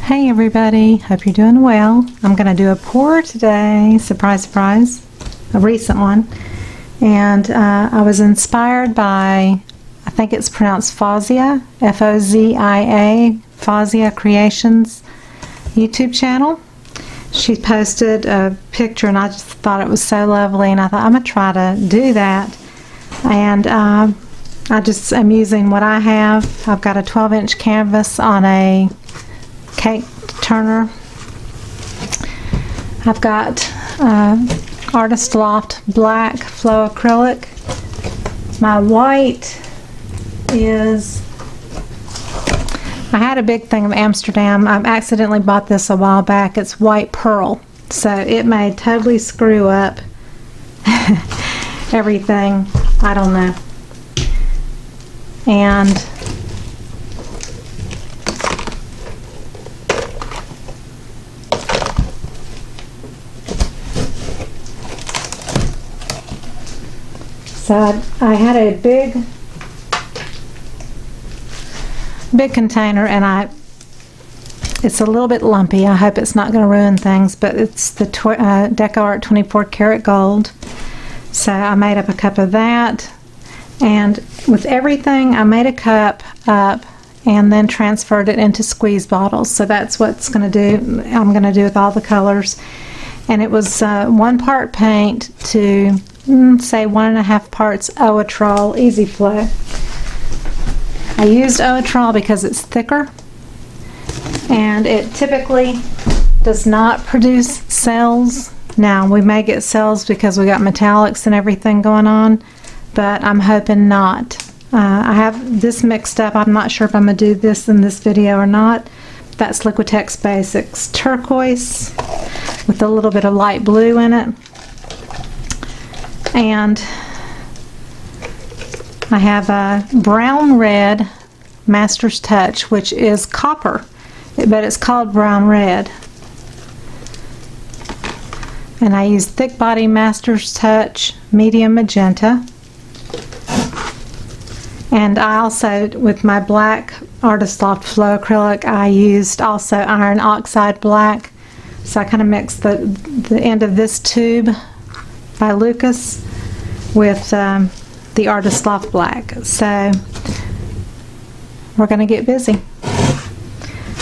Hey everybody, hope you're doing well. I'm going to do a pour today, surprise surprise, a recent one, and I was inspired by, I think it's pronounced Fozia, F-O-Z-I-A, Fozia Creations YouTube channel. She posted a picture and I just thought it was so lovely, and I thought I'm going to try to do that. And I just am using what I have. I've got a 12-inch canvas on a cake turner. I've got Artist Loft Black Flow Acrylic. My white is, I had a big thing of Amsterdam. I accidentally bought this a while back. It's white pearl, so it may totally screw up everything. I don't know. And so I had a big container, and it's a little bit lumpy. I hope it's not going to ruin things, but it's the DecoArt 24 karat gold. So I made up a cup of that, and with everything I made a cup up and then transferred it into squeeze bottles. So that's what's going to do. I'm going to do with all the colors. And it was 1 part paint to say 1.5 parts Oatrol Easy Flow. I used Oatrol because it's thicker, and it typically does not produce cells. Now we may get cells because we got metallics and everything going on, but I'm hoping not. I have this mixed up. I'm not sure if I'm going to do this in this video or not. That's Liquitex Basics Turquoise with a little bit of light blue in it. And I have a brown red Master's Touch, which is copper, but it's called brown red. And I use Thick Body Master's Touch medium magenta. And I also, with my black Artist Loft Flow acrylic, I used also Iron Oxide black. So I kind of mixed the end of this tube by Lukas with the Artist Loft black. So we're going to get busy.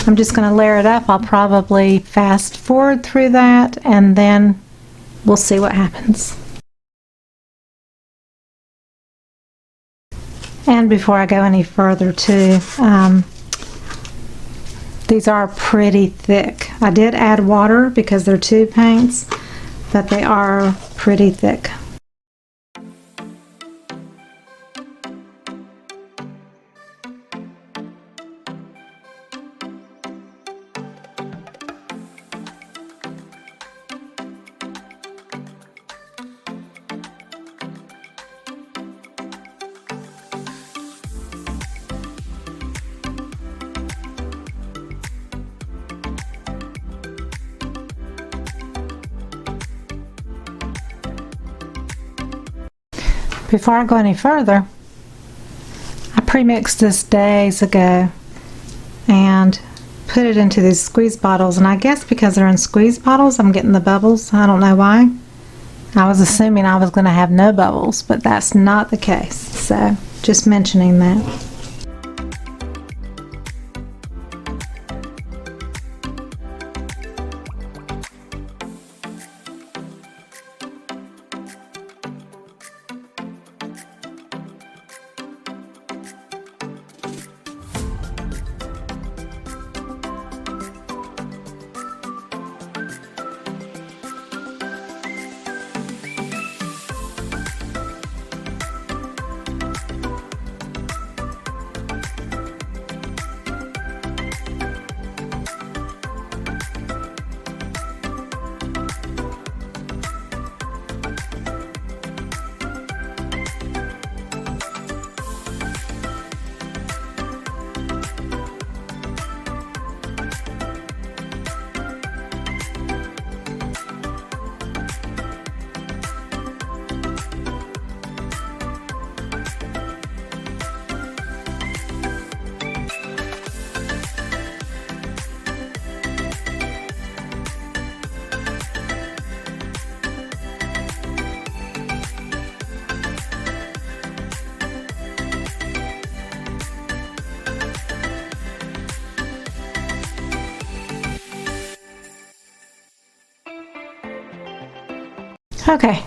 I'm just going to layer it up. I'll probably fast forward through that, and then we'll see what happens. And before I go any further too, these are pretty thick. I did add water because they're tube paints, but they are pretty thick. Before I go any further, I pre-mixed this days ago and put it into these squeeze bottles, and I guess because they're in squeeze bottles I'm getting the bubbles. I don't know why. I was assuming I was going to have no bubbles, but that's not the case, so just mentioning that. Okay.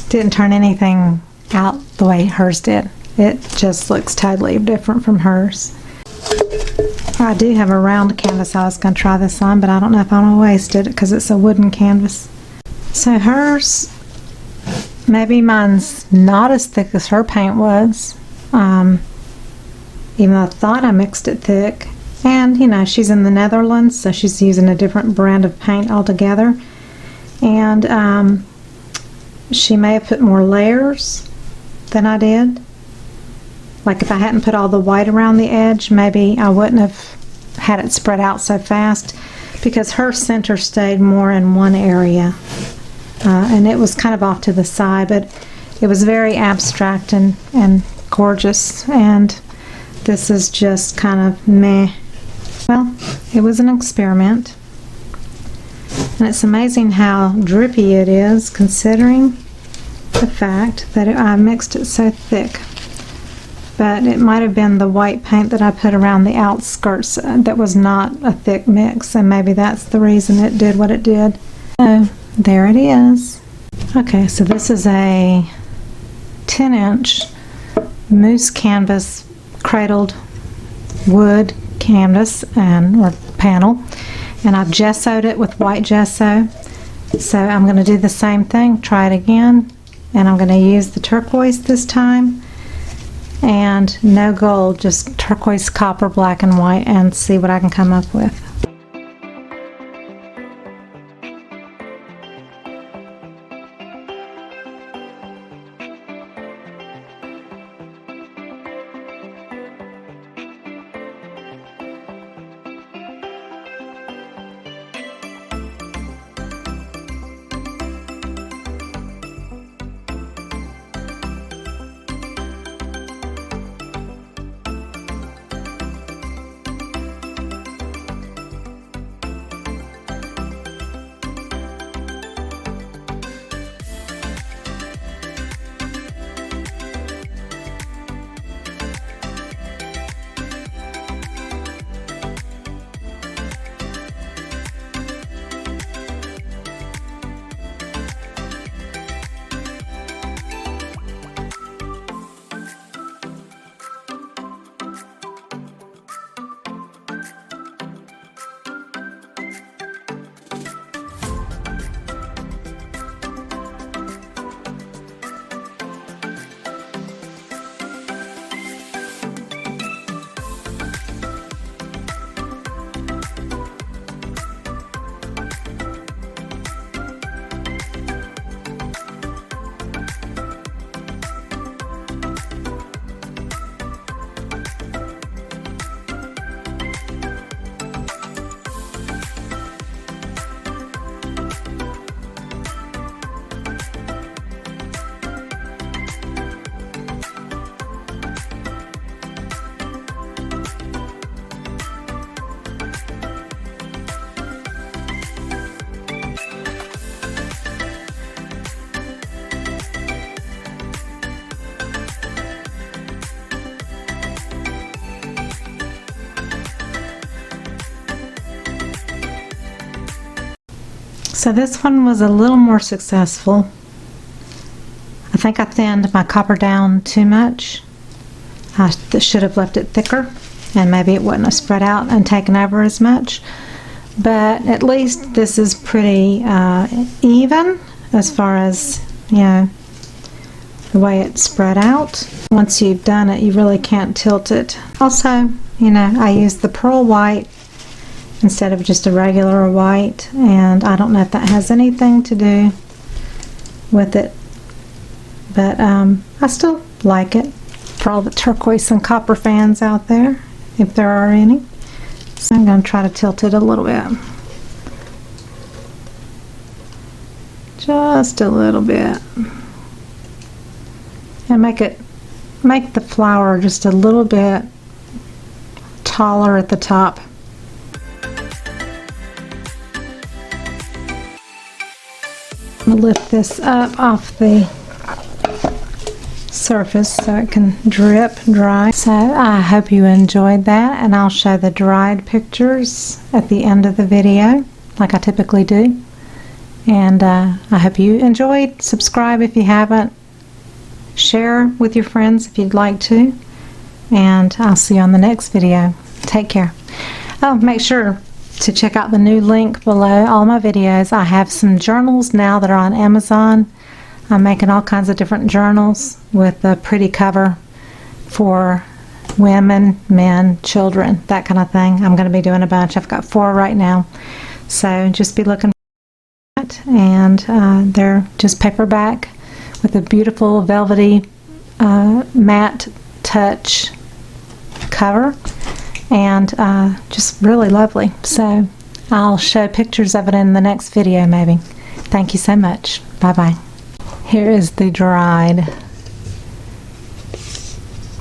Didn't turn anything out the way hers did. It just looks totally different from hers. I do have a round canvas I was going to try this on, but I don't know if I want to waste it because it's a wooden canvas. So hers, maybe mine's not as thick as her paint was, even though I thought I mixed it thick. And, you know, she's in the Netherlands, so she's using a different brand of paint altogether. And she may have put more layers than I did. Like if I hadn't put all the white around the edge, maybe I wouldn't have had it spread out so fast, because her center stayed more in one area. And it was kind of off to the side, but it was very abstract and gorgeous. And this is just kind of meh. Well, it was an experiment. And it's amazing how drippy it is, considering the fact that I mixed it so thick. But it might have been the white paint that I put around the outskirts that was not a thick mix, and maybe that's the reason it did what it did. So there it is. Okay, so this is a 10-inch mousse canvas cradled wood canvas or panel, and I've gessoed it with white gesso. So I'm going to do the same thing, try it again, and I'm going to use the turquoise this time, and no gold, just turquoise, copper, black, and white, and see what I can come up with. So this one was a little more successful. I think I thinned my copper down too much. I should have left it thicker, and maybe it wouldn't have spread out and taken over as much. But at least this is pretty even as far as, you know, the way it spread out. Once you've done it, you really can't tilt it. Also, you know, I used the pearl white instead of just a regular white, and I don't know if that has anything to do with it, but I still like it for all the turquoise and copper fans out there, if there are any. So I'm going to try to tilt it a little bit, just a little bit, and make the flower just a little bit taller at the top. I'm going to lift this up off the surface so it can drip dry. So I hope you enjoyed that, and I'll show the dried pictures at the end of the video like I typically do. And I hope you enjoyed. Subscribe if you haven't. Share with your friends if you'd like to. And I'll see you on the next video. Take care. Oh, make sure to check out the new link below all my videos. I have some journals now that are on Amazon. I'm making all kinds of different journals with a pretty cover for women, men, children, that kind of thing. I'm going to be doing a bunch. I've got 4 right now. So just be looking for that. And they're just paperback with a beautiful velvety matte touch cover, and just really lovely. So I'll show pictures of it in the next video maybe. Thank you so much. Bye bye. Here is the dried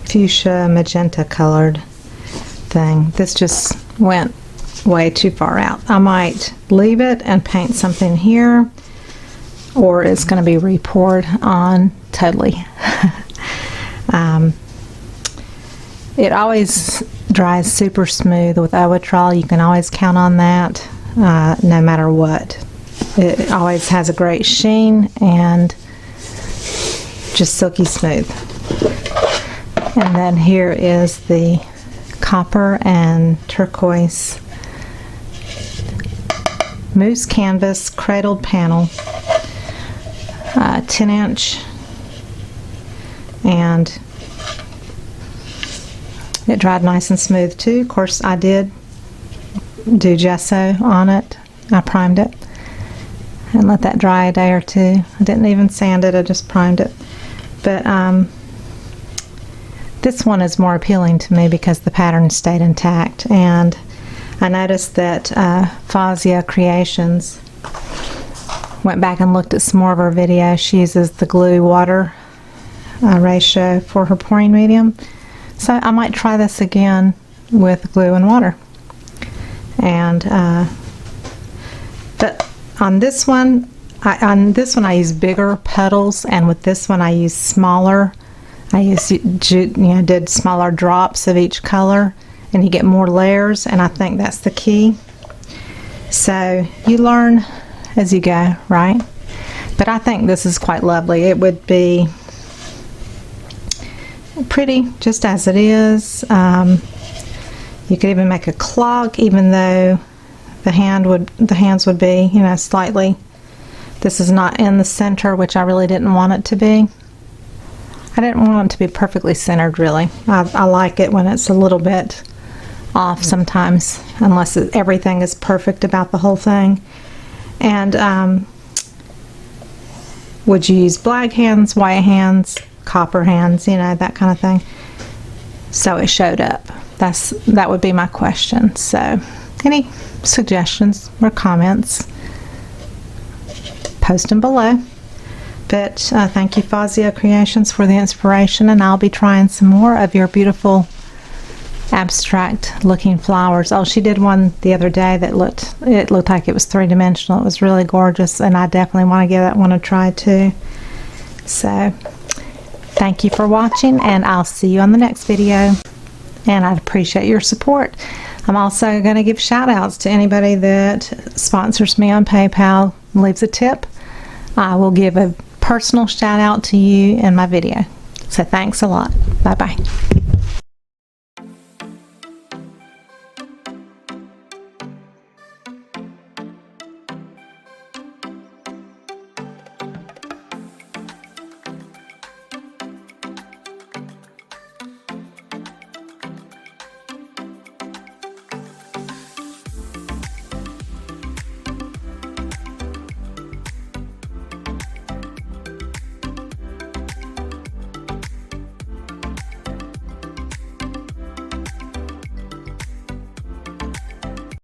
fuchsia magenta colored thing. This just went way too far out. I might leave it and paint something here, or it's going to be re-poured on totally. It always dries super smooth with Owatrol. You can always count on that, no matter what. It always has a great sheen and just silky smooth. And then here is the copper and turquoise mousse canvas cradled panel, 10-inch, and it dried nice and smooth too. Of course, I did do gesso on it. I primed it and let that dry a day or two. I didn't even sand it, I just primed it. But this one is more appealing to me because the pattern stayed intact. And I noticed that Fozia Creations, went back and looked at some more of her videos. She uses the glue water ratio for her pouring medium. So I might try this again with glue and water. And but on this one I use bigger puddles, and with this one I use smaller. I did smaller drops of each color, and you get more layers, and I think that's the key. So you learn as you go, right? But I think this is quite lovely. It would be pretty just as it is. You could even make a clock, even though the hands would be, you know, slightly. This is not in the center, which I really didn't want it to be. I didn't want it to be perfectly centered, really. I like it when it's a little bit off sometimes, unless everything is perfect about the whole thing. And would you use black hands, white hands, copper hands, you know, that kind of thing? So it showed up. That would be my question. So any suggestions or comments, post them below. But thank you, Fozia Creations, for the inspiration, and I'll be trying some more of your beautiful abstract looking flowers. Oh, she did one the other day that looked like it was 3-dimensional. It was really gorgeous, and I definitely want to give that one a try too. So thank you for watching, and I'll see you on the next video, and I'd appreciate your support. I'm also going to give shout outs to anybody that sponsors me on PayPal and leaves a tip. I will give a personal shout out to you in my video. So thanks a lot. Bye bye.